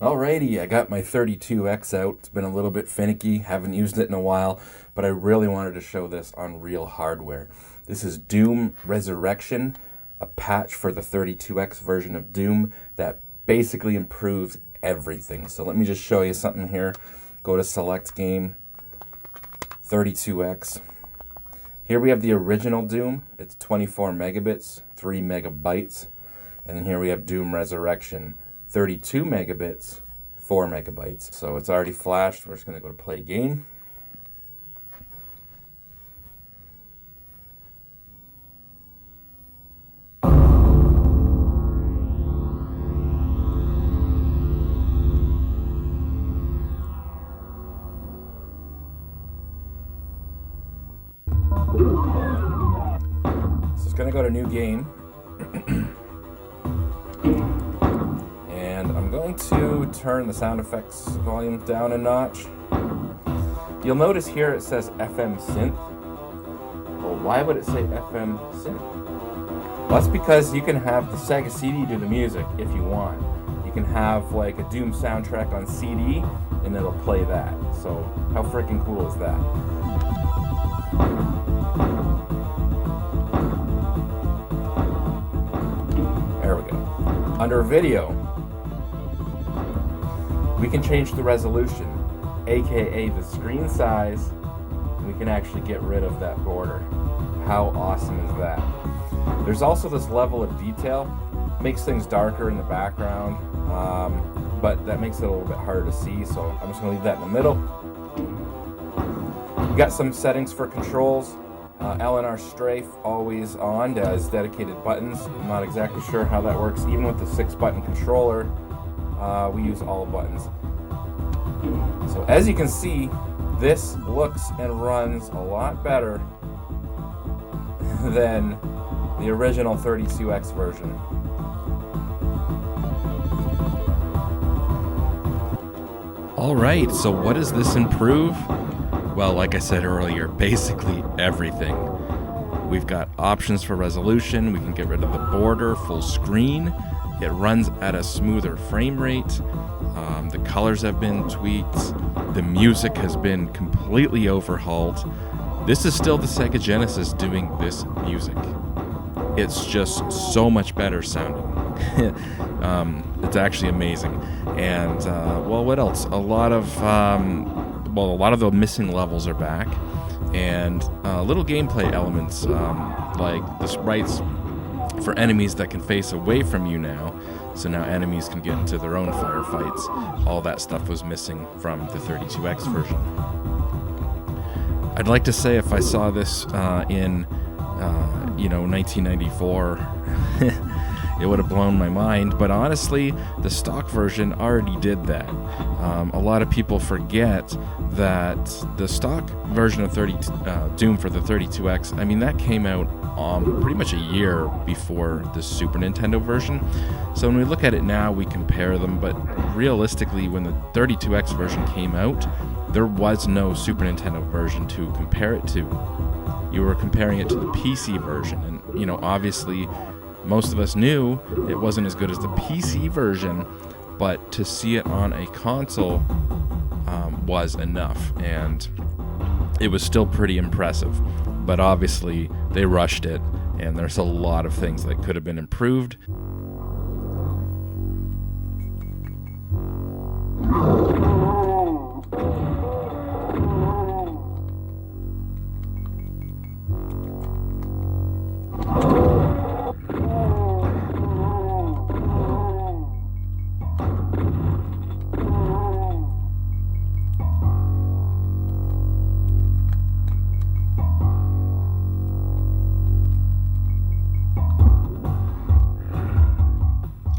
Alrighty, I got my 32X out. It's been a little bit finicky, haven't used it in a while, but I really wanted to show this on real hardware. This is Doom Resurrection, a patch for the 32X version of Doom that basically improves everything. So let me just show you something here. Go to Select Game, 32X. Here we have the original Doom. It's 24 megabits, 3 megabytes. And then here we have Doom Resurrection, 32 megabits, 4 megabytes. So it's already flashed. We're just going to go to play game. So it's going to go to new game. And I'm going to turn the sound effects volume down a notch. You'll notice here it says FM synth. Well, why would it say FM synth? Well, that's because you can have the Sega CD do the music if you want. You can have like a Doom soundtrack on CD and it'll play that. So how freaking cool is that? There we go. Under video, we can change the resolution, aka the screen size. We can actually get rid of that border. How awesome is that? There's also this level of detail. Makes things darker in the background, but that makes it a little bit harder to see, so I'm just going to leave that in the middle. You got some settings for controls. LNR strafe always on as dedicated buttons. I'm not exactly sure how that works. Even with the 6-button controller, we use all buttons. So as you can see, this looks and runs a lot better than the original 32X version. All right, so what does this improve? Well, like I said earlier, basically everything. We've got options for resolution. We can get rid of the border, full screen. It runs at a smoother frame rate. The colors have been tweaked. The music has been completely overhauled. This is still the Sega Genesis doing this music. It's just so much better sounding. It's actually amazing. And well, what else? A lot of the missing levels are back, and little gameplay elements like the sprites for enemies that can face away from you now. So now enemies can get into their own firefights. All that stuff was missing from the 32X version. I'd like to say if I saw this in 1994, it would have blown my mind, but honestly, the stock version already did that. A lot of people forget that the stock version of Doom for the 32X, I mean, that came out pretty much a year before the Super Nintendo version. So when we look at it now, we compare them, but realistically, when the 32X version came out, there was no Super Nintendo version to compare it to. You were comparing it to the PC version, and obviously, most of us knew it wasn't as good as the PC version, but to see it on a console was enough, and it was still pretty impressive. But obviously, they rushed it, and there's a lot of things that could have been improved.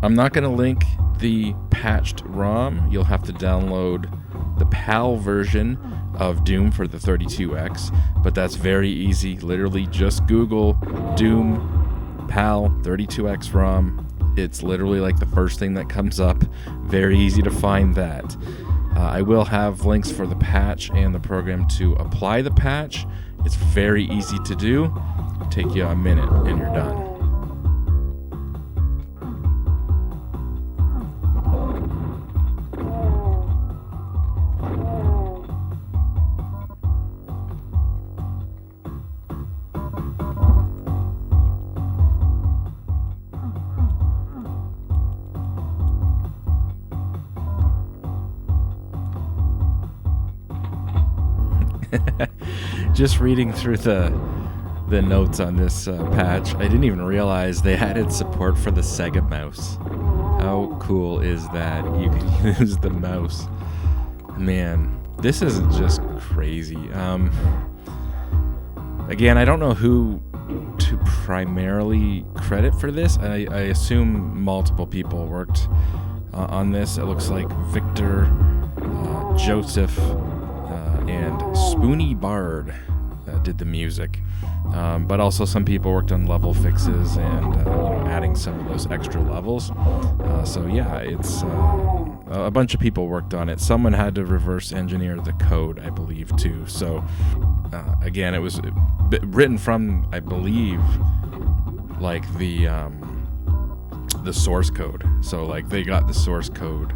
I'm not going to link the patched ROM. You'll have to download the PAL version of Doom for the 32X, but that's very easy. Literally just Google Doom PAL 32X ROM. It's literally like the first thing that comes up. Very easy to find that. I will have links for the patch and the program to apply the patch. It's very easy to do. Take you a minute and you're done. Just reading through the notes on this patch, I didn't even realize they added support for the Sega mouse. How cool is that? You can use the mouse. Man, this is just crazy. Again, I don't know who to primarily credit for this. I assume multiple people worked on this. It looks like Victor, Joseph, and Spoony Bard did the music. But also some people worked on level fixes and adding some of those extra levels. So yeah, it's a bunch of people worked on it. Someone had to reverse engineer the code, I believe, too. So again, it was written from, I believe, like the source code. So like they got the source code,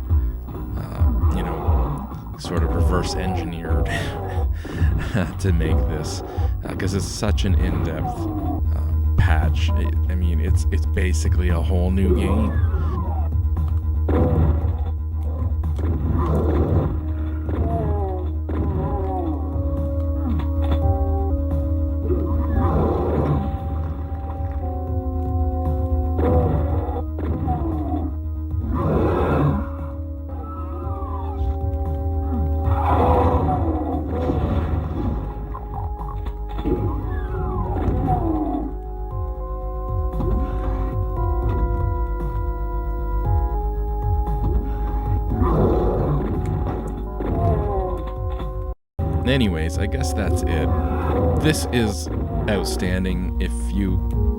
sort of reverse engineered to make this, because it's such an in-depth patch. It's basically a whole new game. Anyways, I guess that's it. This is outstanding. If you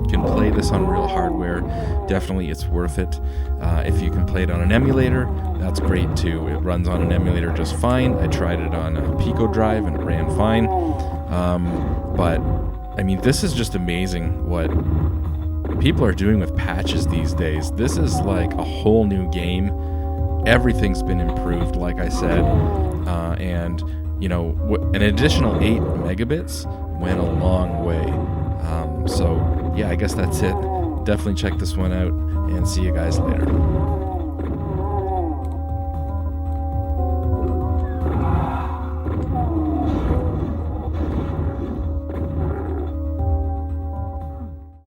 can play this on real hardware, definitely it's worth it. If you can play it on an emulator, that's great too. It runs on an emulator just fine. I tried it on a Pico drive and it ran fine. But this is just amazing what people are doing with patches these days. This is like a whole new game. Everything's been improved, like I said, and an additional 8 megabits went a long way. So yeah, I guess that's it. Definitely check this one out, and see you guys later.